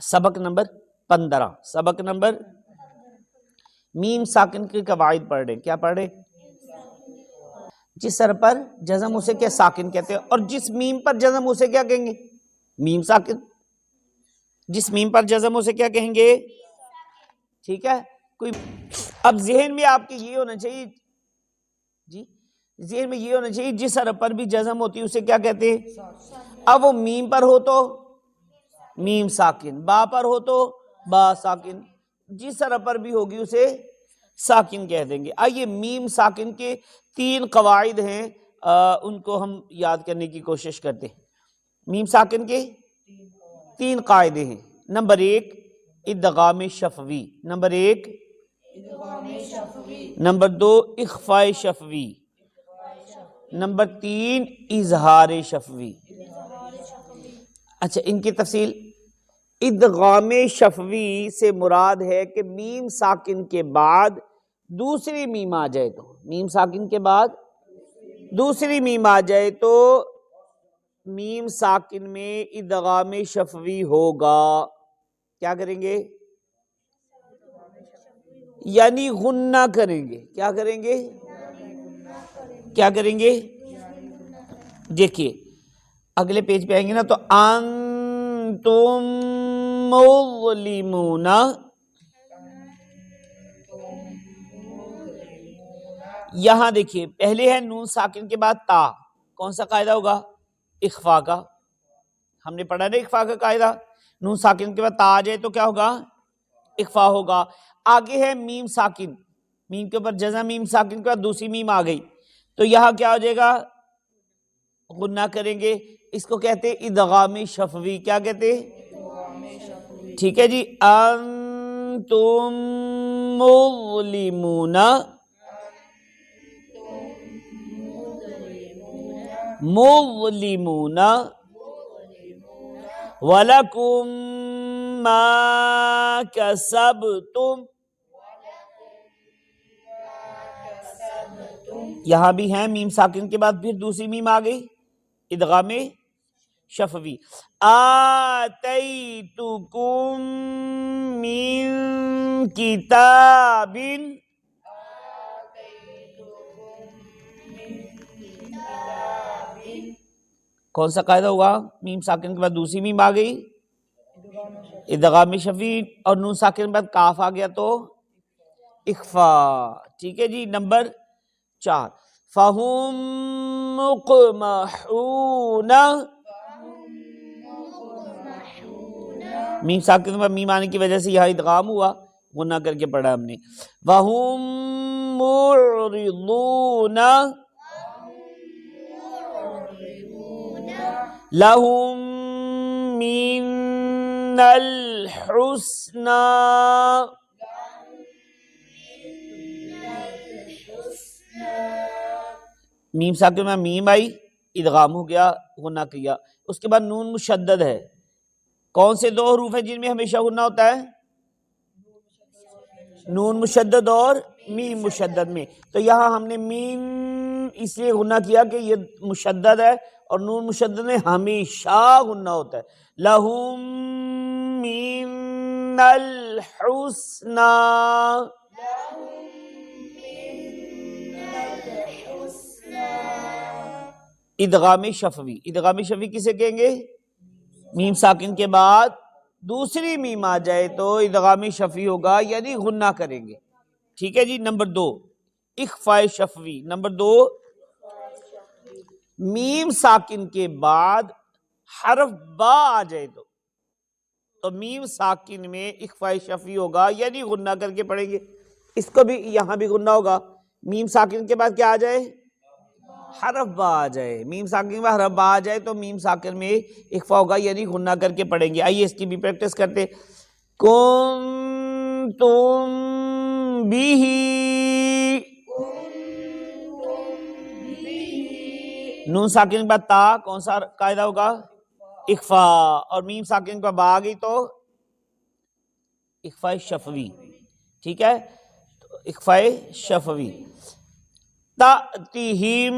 سبق نمبر 15، سبق نمبر میم ساکن کے قواعد پڑھ رہے ہیں. کیا پڑھ رہے ہیں؟ جس حرف پر جزم اسے کیا ساکن کہتے ہیں، اور جس میم پر جزم اسے کیا کہیں گے؟ میم ساکن. جس میم پر جزم اسے کیا کہیں گے؟ ٹھیک ہے. کوئی اب ذہن میں آپ کے یہ ہونا چاہیے، جی ذہن میں یہ ہونا چاہیے جس حرف پر بھی جزم ہوتی ہے اسے کیا کہتے ہیں؟ اب وہ میم پر ہو تو میم ساکن، با پر ہو تو با ساکن، جس حرف پر بھی ہوگی اسے ساکن کہہ دیں گے. آئیے میم ساکن کے 3 قواعد ہیں، ان کو ہم یاد کرنے کی کوشش کرتے ہیں. میم ساکن کے 3 قاعدے ہیں. نمبر 1 ادغام شفوی، نمبر 1 نمبر 2 اخفاء شفوی، نمبر 3 اظہار شفوی. اچھا ان کی تفصیل. ادغام شفوی سے مراد ہے کہ میم ساکن کے بعد دوسری میم آ جائے تو، میم ساکن کے بعد دوسری میم آ جائے تو میم ساکن میں ادغام شفوی ہوگا. کیا کریں گے؟ یعنی غنہ کریں گے. کیا کریں گے؟ کیا کریں گے؟ دیکھیے اگلے پیج پہ آئیں گے نا تو انتم مظلمون، یہاں دیکھیے پہلے ہے نون ساکن کے بعد تا، کون سا قاعدہ ہوگا؟ اخفاء کا. ہم نے پڑھا نا اخفاء کا قاعدہ، نون ساکن کے بعد تا آ جائے تو کیا ہوگا؟ اخفاء ہوگا. آگے ہے میم ساکن، میم کے اوپر جزم، میم ساکن کے بعد دوسری میم آ گئی تو یہاں کیا ہو جائے گا؟ غنہ کریں گے. اس کو کہتے ادغام شفوی. کیا کہتے؟ ٹھیک ہے جی. انتم مظلمون، مظلمون، وَلَكُمْ مَا كَسَبْتُمْ، یہاں بھی ہیں میم ساکن کے بعد پھر دوسری میم آ گئی، ادغام شفوی. آتَيْتُكُم مِّن کتاب، کون سا قاعدہ ہوا؟ میم ساکن کے بعد دوسری میم آ گئی ادغام شفوی، اور نون ساکن کے بعد کاف آ گیا تو اخفاء. ٹھیک ہے جی. نمبر 4 فَهُمْ مُقْمَحُونَ، میم ساکن کے بعد میم آنے کی وجہ سے یہاں ادغام ہوا، غنہ کر کے پڑھا ہم نے. وَهُمْ مُعْرِضُونَ لَهُم مِّنَ الْحُسْنَى، میم ساکن میں میم آئی، ادغام ہو گیا، غنہ کیا. اس کے بعد نون مشدد ہے. کون سے 2 حروف ہیں جن میں ہمیشہ غنہ ہوتا ہے؟ نون مشدد اور میم مشدد میں. تو یہاں ہم نے میم اس لیے غنہ کیا کہ یہ مشدد ہے اور نون مشدد میں ہمیشہ غنہ ہوتا ہے. لَهُم مِّنَ الْحُسْنَى، ادغام شفوی. ادغام شفوی کسے کہیں گے؟ میم ساکن کے بعد دوسری میم آ جائے تو ادغام شفوی ہوگا، یعنی غنہ کریں گے. ٹھیک ہے جی. نمبر 2 اخفاء شفوی. نمبر 2 میم ساکن کے بعد حرف با آ جائے تو میم ساکن میں اخفاء شفوی ہوگا، یعنی غنہ کر کے پڑھیں گے. اس کو بھی یہاں بھی غنہ ہوگا. میم ساکن کے بعد کیا آ جائے؟ حرف با آ جائے. میم ساکن کے بعد حرف با آ جائے تو میم ساکن میں اخفاء ہوگا، یعنی غنہ کر کے پڑھیں گے. آئیے اس کی بھی پریکٹس کرتے. کنتم بہ، نون ساکن کے بعد تا، کون سا قاعدہ ہوگا؟ اخفاء. اور میم ساکن کے بعد با آ گئی تو اخفاء شفوی. ٹھیک ہے. اخفاء شفوی. تَأْتِهِمْ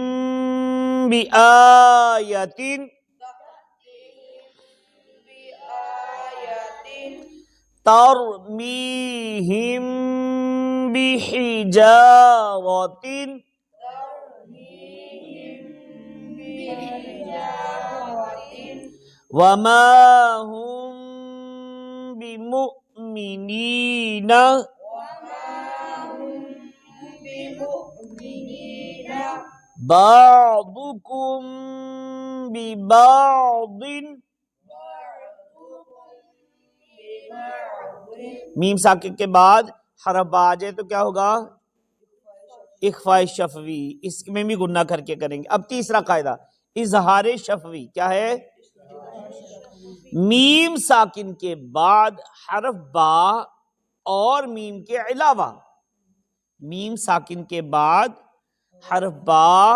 بِآیَةٍ، ترمیہم بحجارۃ وما ہم بمؤمنین بعضکم ببعض. میم ساکن کے بعد حرف با آ جائے تو کیا ہوگا؟ اخفاء شفوی. اس میں بھی گنہ کر کے کریں گے. اب تیسرا قاعدہ اظہار شفوی. کیا ہے؟ میم ساکن کے بعد حرف با اور میم کے علاوہ، میم ساکن کے بعد حرف با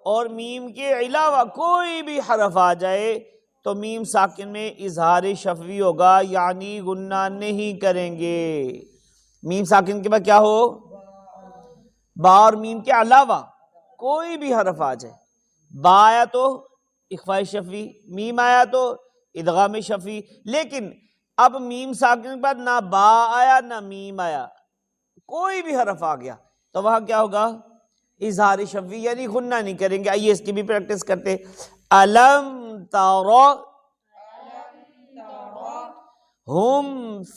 اور میم کے علاوہ کوئی بھی حرف آ جائے تو میم ساکن میں اظہار شفوی ہوگا، یعنی گنہ نہیں کریں گے. میم ساکن کے بعد کیا ہو؟ با اور میم کے علاوہ کوئی بھی حرف آ جائے. با آیا تو اخفاء شفوی، میم آیا تو ادغام شفوی. لیکن اب میم ساکن کے بعد نہ با آیا نہ میم آیا، کوئی بھی حرف آ گیا تو وہاں کیا ہوگا؟ اظہار شفوی، یعنی غنہ نہیں کریں گے. آئیے اس کی بھی پریکٹس کرتے. الم تر ہم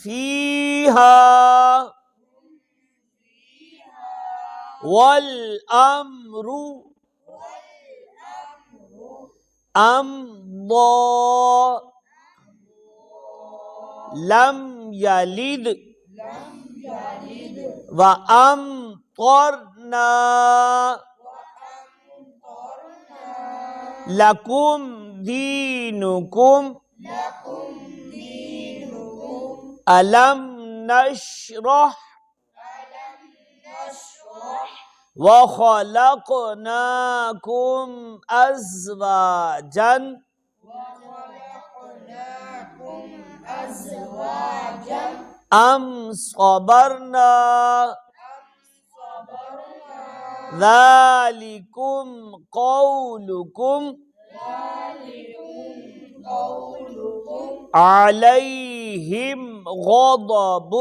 فیہا والامر امضا لم یلد وامطرنا لکم دینکم الم نشرح وخلقناکم ازواجا ام صبرنا ذالکم قولکم علیہم غضب